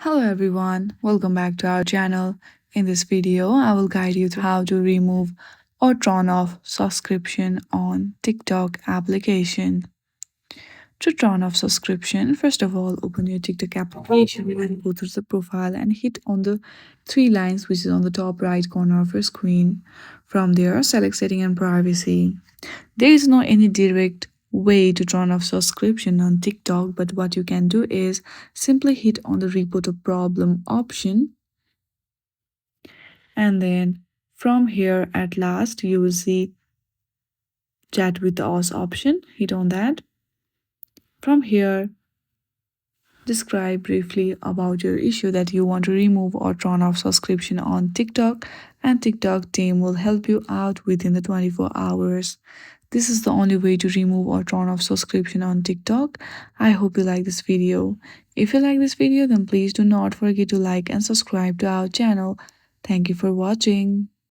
Hello everyone, welcome back to our channel. In this video, I will guide you through how to remove or turn off subscription on TikTok application. To turn off subscription, first of all, open your TikTok application and go to the profile and hit on the three lines which is on the top right corner of your screen. From there, select setting and privacy. There is no any direct way to turn off subscription on TikTok, but what you can do is simply hit on the report a problem option, and then from here at last you will see chat with us option. Hit on that. From here, describe briefly about your issue that you want to remove or turn off subscription on TikTok, and TikTok team will help you out within the 24 hours. This is the only way to remove or turn off subscription on TikTok. I hope you like this video. If you like this video, then please do not forget to like and subscribe to our channel. Thank you for watching.